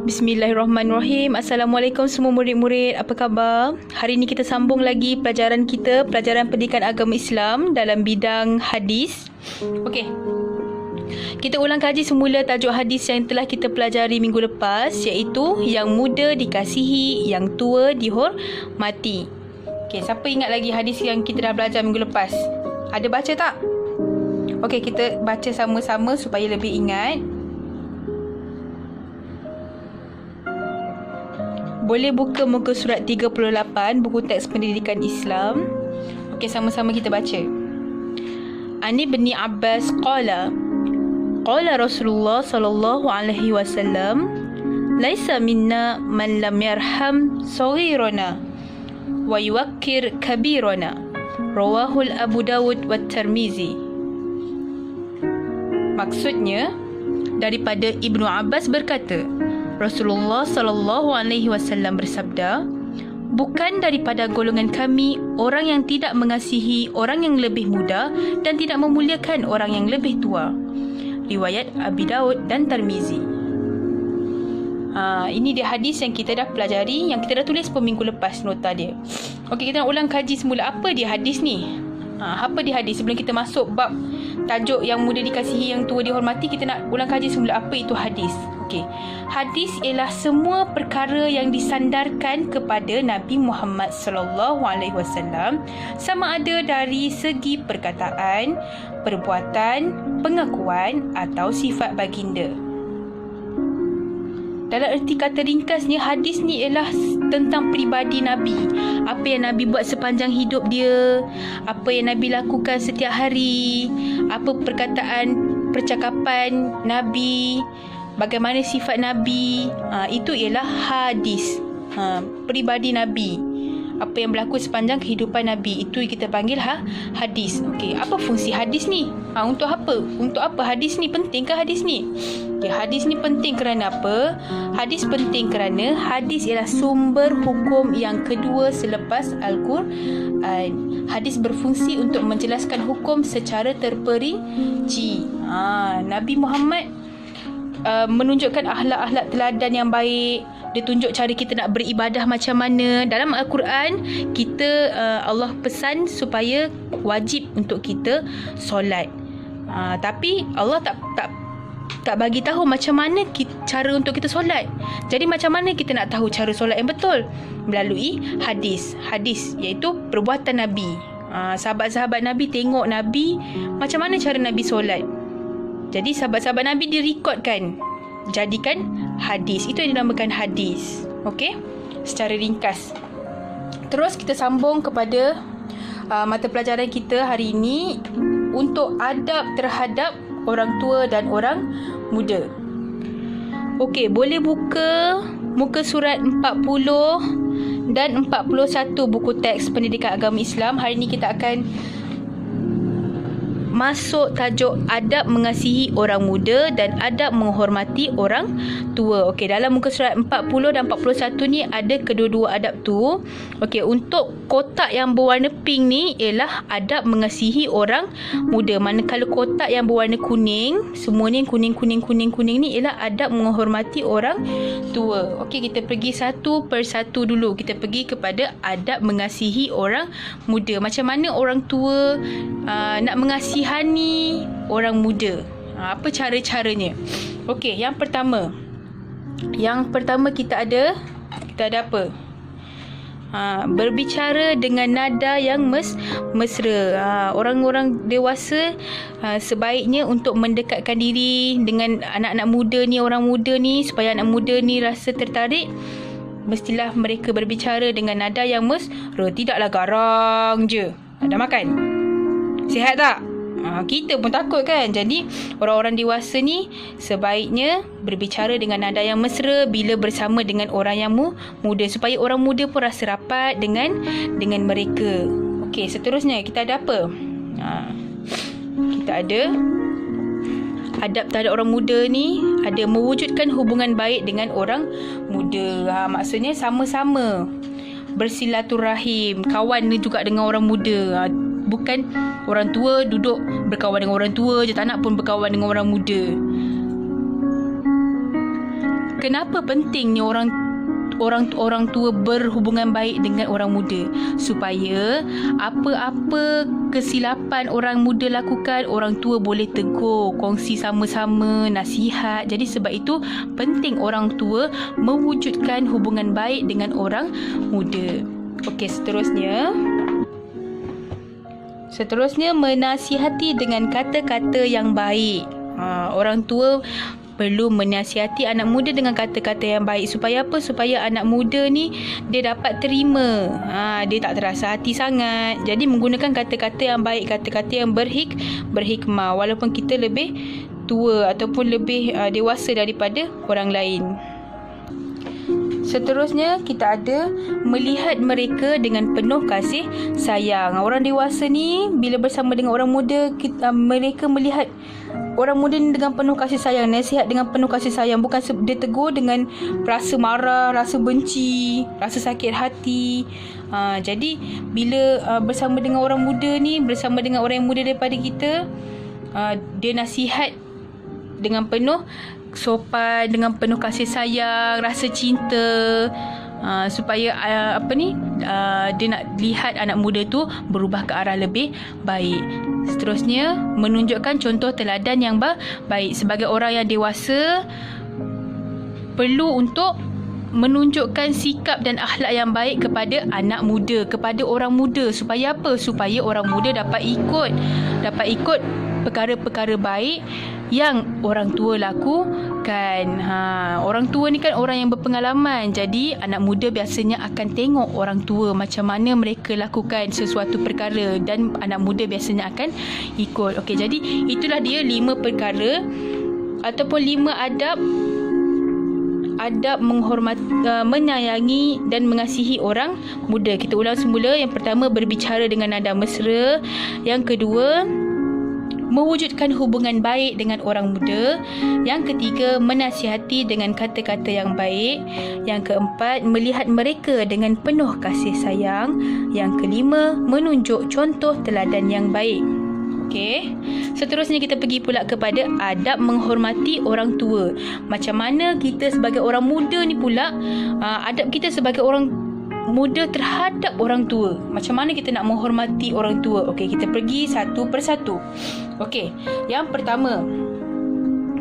Bismillahirrahmanirrahim. Assalamualaikum semua murid-murid. Apa khabar? Hari ini kita sambung lagi pelajaran kita, pelajaran pendidikan agama Islam dalam bidang hadis. Okey. Kita ulang kaji semula tajuk hadis yang telah kita pelajari minggu lepas, iaitu yang muda dikasihi, yang tua dihormati. Okey, siapa ingat lagi hadis yang kita dah belajar minggu lepas? Ada baca tak? Okey, kita baca sama-sama supaya lebih ingat. Boleh buka muka surat 38, buku teks pendidikan Islam. Okey, sama-sama kita baca. Ani bin Abbas qala Rasulullah sallallahu alaihi wasallam, laisa minna man lam yarham saghirana wa yuwakkir kabirana. Rawahul Abu Dawud wa Tirmizi. Maksudnya, daripada Ibnu Abbas berkata, Rasulullah sallallahu alaihi wasallam bersabda, bukan daripada golongan kami orang yang tidak mengasihi orang yang lebih muda dan tidak memuliakan orang yang lebih tua. Riwayat Abi Daud dan Tirmizi. Ini dia hadis yang kita dah pelajari, yang kita dah tulis pun minggu lepas nota dia. Okey, kita nak ulang kaji semula apa dia hadis ni. Apa dia hadis? Sebelum kita masuk bab tajuk yang muda dikasihi, yang tua dihormati, kita nak ulang kaji semula apa itu hadis. Okey. Hadis ialah semua perkara yang disandarkan kepada Nabi Muhammad sallallahu alaihi wasallam, sama ada dari segi perkataan, perbuatan, pengakuan atau sifat baginda. Dalam erti kata ringkasnya, hadis ni ialah tentang peribadi Nabi. Apa yang Nabi buat sepanjang hidup dia, apa yang Nabi lakukan setiap hari, apa percakapan Nabi, bagaimana sifat Nabi. Itu ialah hadis. Peribadi Nabi. Apa yang berlaku sepanjang kehidupan Nabi, itu kita panggil hadis. Okey, apa fungsi hadis ni? Untuk apa? Untuk apa hadis ni? Pentingkah hadis ni? Okey, hadis ni penting kerana apa? Hadis penting kerana hadis ialah sumber hukum yang kedua selepas Al-Quran. Hadis berfungsi untuk menjelaskan hukum secara terperinci. Nabi Muhammad menunjukkan akhlak-akhlak teladan yang baik. Dia tunjuk cara kita nak beribadah macam mana. Dalam Al-Quran, kita Allah pesan supaya wajib untuk kita solat. Tapi Allah tak bagi tahu macam mana cara untuk kita solat. Jadi macam mana kita nak tahu cara solat yang betul? Melalui hadis. Hadis iaitu perbuatan Nabi. Sahabat-sahabat Nabi tengok Nabi macam mana cara Nabi solat. Jadi sahabat-sahabat Nabi direkodkan, jadikan hadis. Itu yang dinamakan hadis. Okey, secara ringkas. Terus kita sambung kepada mata pelajaran kita hari ini, untuk adab terhadap orang tua dan orang muda. Okey, boleh buka muka surat 40 dan 41 buku teks pendidikan agama Islam. Hari ini kita akan masuk tajuk adab mengasihi orang muda dan adab menghormati orang tua. Okey, dalam muka surat 40 dan 41 ni ada kedua-dua adab tu. Okey, untuk kotak yang berwarna pink ni ialah adab mengasihi orang muda. Manakala kotak yang berwarna kuning, semua ni kuning ni ialah adab menghormati orang tua. Okey, kita pergi satu persatu dulu. Kita pergi kepada adab mengasihi orang muda. Macam mana orang tua nak mengasihani orang muda? Apa cara-caranya? Okey, yang pertama kita ada apa? Berbicara dengan nada yang mesra. Orang-orang dewasa sebaiknya untuk mendekatkan diri dengan anak-anak muda ni, orang muda ni, supaya anak muda ni rasa tertarik. Mestilah mereka berbicara dengan nada yang mesra. Tidaklah garang je. Dah makan? Sihat tak? Kita pun takut kan. Jadi orang-orang dewasa ni sebaiknya berbicara dengan nada yang mesra bila bersama dengan orang yang muda, supaya orang muda pun rasa rapat dengan mereka. Okey, seterusnya kita ada apa? Kita ada adab terhadap orang muda ni, ada mewujudkan hubungan baik dengan orang muda. Maksudnya sama-sama bersilaturahim, kawan ni juga dengan orang muda. Bukan orang tua duduk berkawan dengan orang tua je, tak nak pun berkawan dengan orang muda. Kenapa pentingnya orang tua berhubungan baik dengan orang muda? Supaya apa-apa kesilapan orang muda lakukan, orang tua boleh tegur, kongsi sama-sama, nasihat. Jadi sebab itu penting orang tua mewujudkan hubungan baik dengan orang muda. Okey, Seterusnya menasihati dengan kata-kata yang baik. Orang tua perlu menasihati anak muda dengan kata-kata yang baik. Supaya apa? Supaya anak muda ni dia dapat terima. Dia tak terasa hati sangat. Jadi menggunakan kata-kata yang baik, kata-kata yang berhikmah, walaupun kita lebih tua ataupun lebih dewasa daripada orang lain. Seterusnya kita ada melihat mereka dengan penuh kasih sayang. Orang dewasa ni bila bersama dengan orang muda, mereka melihat orang muda ni dengan penuh kasih sayang, nasihat dengan penuh kasih sayang. Bukan dia tegur dengan rasa marah, rasa benci, rasa sakit hati. Jadi bila bersama dengan orang muda ni, bersama dengan orang yang muda daripada kita, dia nasihat dengan penuh sopan, dengan penuh kasih sayang, rasa cinta, supaya dia nak lihat anak muda tu berubah ke arah lebih baik. Seterusnya menunjukkan contoh teladan yang baik. Sebagai orang yang dewasa, perlu untuk menunjukkan sikap dan akhlak yang baik kepada anak muda, kepada orang muda. Supaya apa? Supaya orang muda dapat ikut perkara-perkara baik yang orang tua lakukan. Orang tua ni kan orang yang berpengalaman. Jadi anak muda biasanya akan tengok orang tua macam mana mereka lakukan sesuatu perkara, dan anak muda biasanya akan ikut. Okey, jadi itulah dia 5 perkara ataupun 5 adab menghormati, menyayangi dan mengasihi orang muda. Kita ulang semula. Yang pertama, berbicara dengan nada mesra. Yang kedua, mewujudkan hubungan baik dengan orang muda. Yang ketiga, menasihati dengan kata-kata yang baik. Yang keempat, melihat mereka dengan penuh kasih sayang. Yang kelima, menunjuk contoh teladan yang baik. Okey. Seterusnya kita pergi pula kepada adab menghormati orang tua. Macam mana kita sebagai orang muda ni pula, adab kita sebagai orang muda terhadap orang tua. Macam mana kita nak menghormati orang tua? Okey, kita pergi satu persatu. Okey, yang pertama,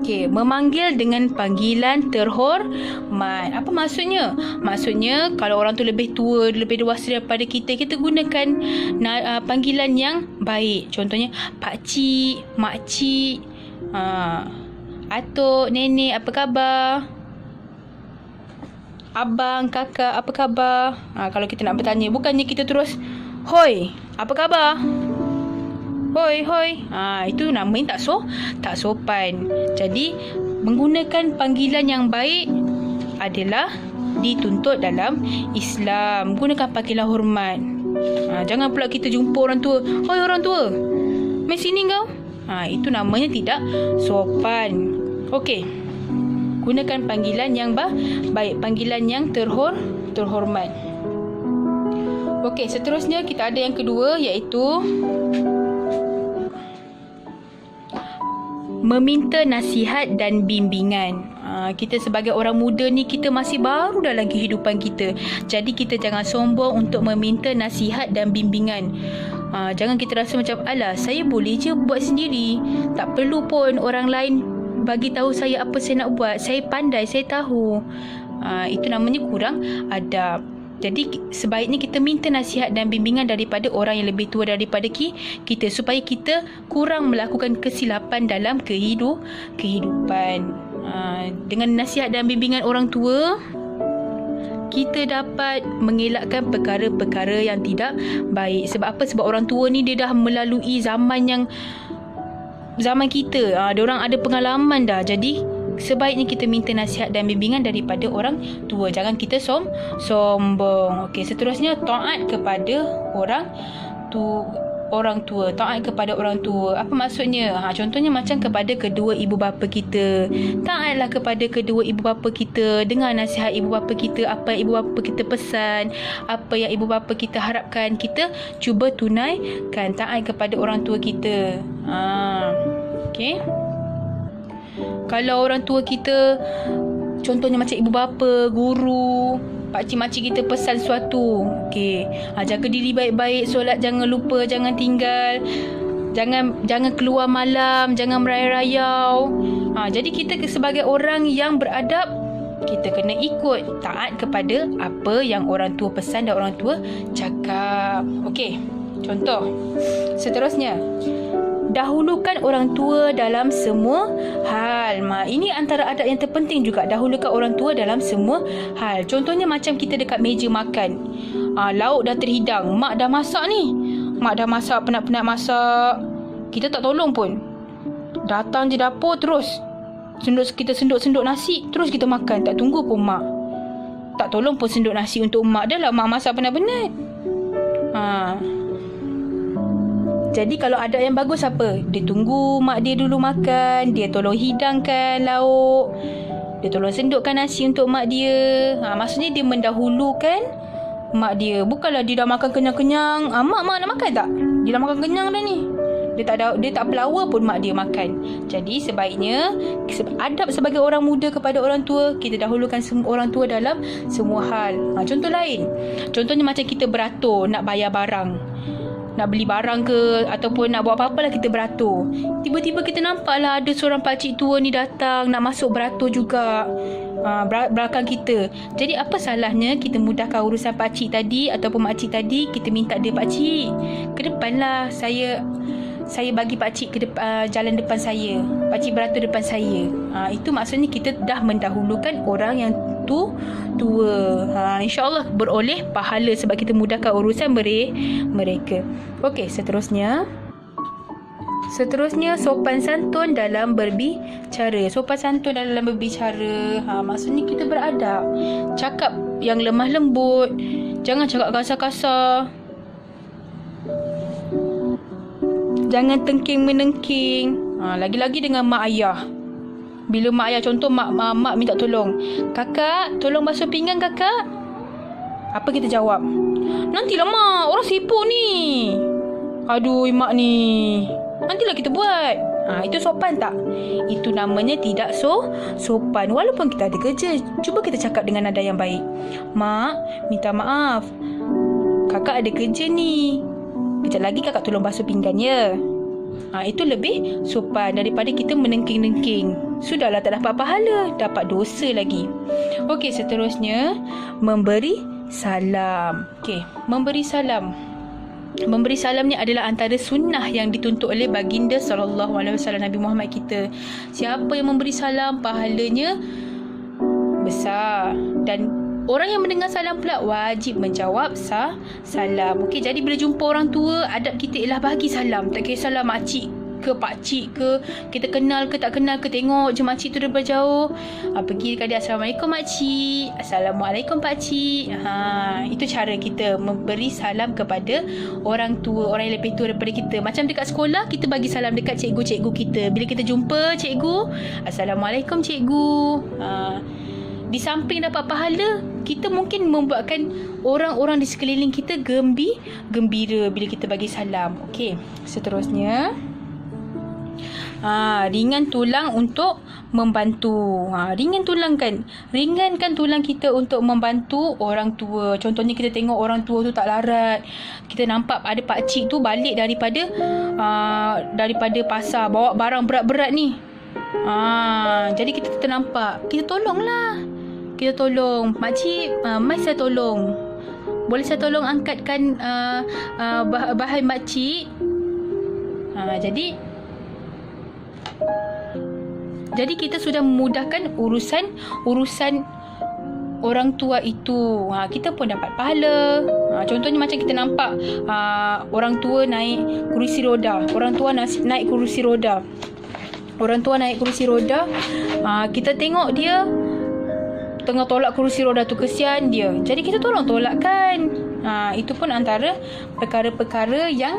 memanggil dengan panggilan terhormat. Apa maksudnya? Maksudnya kalau orang tu lebih tua, lebih dewasa daripada kita, kita gunakan panggilan yang baik. Contohnya pak cik, mak cik, atuk, nenek, apa khabar? Abang, kakak, apa khabar? Kalau kita nak bertanya, bukannya kita terus hoi, apa khabar? Hoi. Itu namanya tak sopan. Jadi menggunakan panggilan yang baik adalah dituntut dalam Islam. Gunakan panggilan hormat. Jangan pula kita jumpa orang tua, hoi orang tua, mai sini kau. Itu namanya tidak sopan. Okey, gunakan panggilan yang baik, panggilan yang terhormat. Okey, seterusnya kita ada yang kedua, iaitu meminta nasihat dan bimbingan. Kita sebagai orang muda ni, kita masih baru dalam kehidupan kita. Jadi kita jangan sombong untuk meminta nasihat dan bimbingan. Jangan kita rasa macam, alah, saya boleh je buat sendiri, tak perlu pun orang lain bagi tahu saya apa saya nak buat. Saya pandai, saya tahu. Itu namanya kurang adab. Jadi sebaiknya kita minta nasihat dan bimbingan daripada orang yang lebih tua daripada kita, supaya kita kurang melakukan kesilapan dalam kehidupan. Dengan nasihat dan bimbingan orang tua, kita dapat mengelakkan perkara-perkara yang tidak baik. Sebab apa? Sebab orang tua ni dia dah melalui zaman kita. Diorang ada pengalaman dah. Jadi sebaiknya kita minta nasihat dan bimbingan daripada orang tua. Jangan kita sombong. Okey, seterusnya taat kepada orang tua. Taat kepada orang tua. Apa maksudnya? Contohnya macam kepada kedua ibu bapa kita. Taatlah kepada kedua ibu bapa kita. Dengar nasihat ibu bapa kita. Apa yang ibu bapa kita pesan, apa yang ibu bapa kita harapkan, kita cuba tunaikan. Taat kepada orang tua kita. Okey. Kalau orang tua kita Contohnya macam ibu bapa, guru, pakcik-makcik kita pesan sesuatu. Okey, jaga diri baik-baik, solat jangan lupa, jangan tinggal. Jangan keluar malam, jangan merayau-rayau. Jadi kita sebagai orang yang beradab, kita kena ikut, taat kepada apa yang orang tua pesan dan orang tua cakap. Okey, contoh seterusnya, dahulukan orang tua dalam semua hal. Ini antara adab yang terpenting juga, dahulukan orang tua dalam semua hal. Contohnya macam kita dekat meja makan, lauk dah terhidang, mak dah masak ni, mak dah masak, penat-penat masak, kita tak tolong pun. Datang je dapur terus kita senduk nasi, terus kita makan, tak tunggu pun mak. Tak tolong pun senduk nasi untuk mak, dah lah mak masak penat-penat. Jadi kalau ada yang bagus apa? Dia tunggu mak dia dulu makan, dia tolong hidangkan lauk, dia tolong sendukkan nasi untuk mak dia. Maksudnya dia mendahulukan mak dia. Bukanlah dia dah makan kenyang-kenyang, mak nak makan tak? Dia dah makan kenyang dah ni, dia tak pelawa pun mak dia makan. Jadi sebaiknya adab sebagai orang muda kepada orang tua, kita dahulukan orang tua dalam semua hal. Contoh lain, contohnya macam kita beratur nak bayar barang, nak beli barang ke ataupun nak buat apa-apa lah, kita beratur. Tiba-tiba kita nampak lah ada seorang pakcik tua ni datang nak masuk beratur juga belakang kita. Jadi apa salahnya kita mudahkan urusan pakcik tadi ataupun makcik tadi, kita minta dia, pakcik ke depan lah, saya bagi pakcik ke jalan depan saya, pakcik beratur depan saya. Itu maksudnya kita dah mendahulukan orang yang tua. InsyaAllah beroleh pahala sebab kita mudahkan urusan mereka. Okey, seterusnya sopan santun dalam berbicara. Sopan santun dalam berbicara, maksudnya kita beradab, cakap yang lemah lembut, jangan cakap kasar-kasar, jangan tengking-menengking. Lagi-lagi dengan mak ayah. Bila mak ayah, contoh mak minta tolong, kakak tolong basuh pinggan kakak. Apa kita jawab? Nantilah mak, orang sibuk ni. Aduh mak ni, nantilah kita buat. Itu sopan tak? Itu namanya tidak sopan. Walaupun kita ada kerja, cuba kita cakap dengan nada yang baik. Mak, minta maaf, kakak ada kerja ni, kejap lagi kakak tolong basuh pinggan ya. Itu lebih sopan daripada kita menengking-nengking. Sudahlah tak dapat pahala, dapat dosa lagi. Okey, seterusnya memberi salam. Okey, memberi salam. Memberi salam ni adalah antara sunnah yang dituntut oleh baginda SAW, Nabi Muhammad kita. Siapa yang memberi salam, pahalanya besar. Dan orang yang mendengar salam pula wajib menjawab salam. Okey, jadi bila jumpa orang tua, adab kita ialah bagi salam. Tak kisahlah makcik ke pakcik ke, kita kenal ke tak kenal ke, tengok je makcik tu daripada jauh, pergi dekat dia, Assalamualaikum makcik, Assalamualaikum pakcik. Itu cara kita memberi salam kepada orang tua, orang yang lebih tua daripada kita. Macam dekat sekolah, kita bagi salam dekat cikgu-cikgu kita. Bila kita jumpa cikgu, Assalamualaikum cikgu. Di samping dapat pahala, kita mungkin membuatkan orang-orang di sekeliling kita gembira bila kita bagi salam. Okey, seterusnya ringan tulang untuk membantu. Ringankan tulang kita untuk membantu orang tua. Contohnya kita tengok orang tua tu tak larat, kita nampak ada pakcik tu balik daripada pasar bawa barang berat-berat ni. Jadi kita ternampak, kita tolonglah. Kita tolong, makcik, mai saya tolong, boleh saya tolong angkatkan bahan makcik. Jadi kita sudah memudahkan urusan orang tua itu. Kita pun dapat pahala. Contohnya macam kita nampak orang tua naik kerusi roda. Orang tua naik kerusi roda. Kita tengok dia tengah tolak kerusi roda tu, kesian dia. Jadi kita tolong tolakkan. Itu pun antara perkara-perkara yang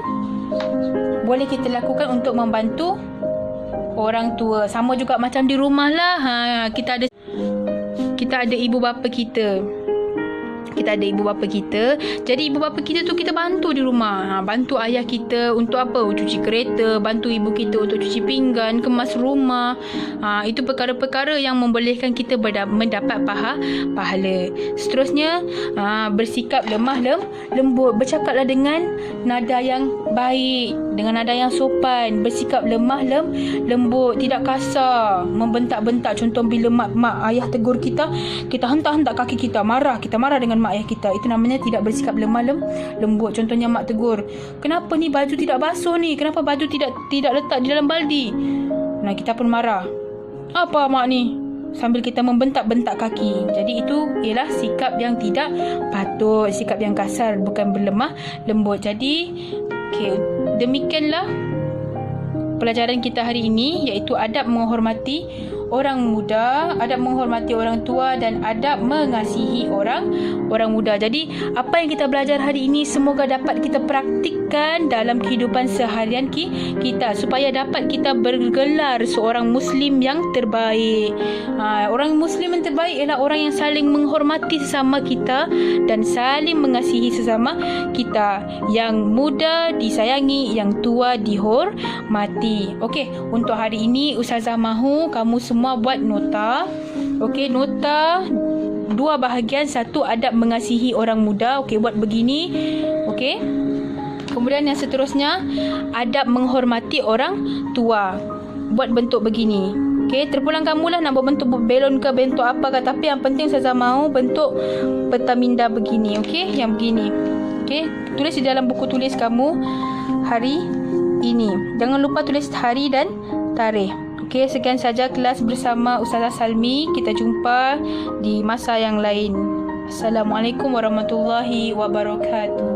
boleh kita lakukan untuk membantu orang tua. Sama juga macam di rumah lah. Kita ada ibu bapa kita. Kita ada ibu bapa kita. Jadi ibu bapa kita tu kita bantu di rumah. Bantu ayah kita untuk apa? Cuci kereta, bantu ibu kita untuk cuci pinggan, kemas rumah. Itu perkara-perkara yang membolehkan kita mendapat pahala. Seterusnya, bersikap lemah lembut. Bercakaplah dengan nada yang baik, dengan nada yang sopan. Bersikap lemah lembut, tidak kasar, membentak-bentak. Contoh bila mak ayah tegur kita, kita hentak-hentak kaki kita, kita marah dengan mak ayah kita. Itu namanya tidak bersikap lemah lembut. Contohnya mak tegur, kenapa ni baju tidak basuh ni? Kenapa baju tidak letak di dalam baldi? Nah, kita pun marah. Apa mak ni? Sambil kita membentak-bentak kaki. Jadi itu ialah sikap yang tidak patut, sikap yang kasar, bukan berlemah lembut. Jadi demikianlah pelajaran kita hari ini, iaitu adab menghormati orang muda, adab menghormati orang tua dan adab mengasihi orang muda. Jadi apa yang kita belajar hari ini semoga dapat kita praktikkan dalam kehidupan seharian kita, supaya dapat kita bergelar seorang Muslim yang terbaik. Orang Muslim yang terbaik ialah orang yang saling menghormati sesama kita dan saling mengasihi sesama kita. Yang muda disayangi, yang tua dihormati. Okey, untuk hari ini Ustazah mahu kamu semua buat nota. Okey, nota 2 bahagian. 1, adab mengasihi orang muda. Okey, buat begini. Okey. Kemudian yang seterusnya, adab menghormati orang tua. Buat bentuk begini. Okey, terpulang kamulah nak buat bentuk belon ke bentuk apa ke, tapi yang penting saya mahu bentuk peta minda begini. Okey, yang begini. Okey, tulis di dalam buku tulis kamu hari ini. Jangan lupa tulis hari dan tarikh. Okey, sekian saja kelas bersama Ustazah Salmi. Kita jumpa di masa yang lain. Assalamualaikum warahmatullahi wabarakatuh.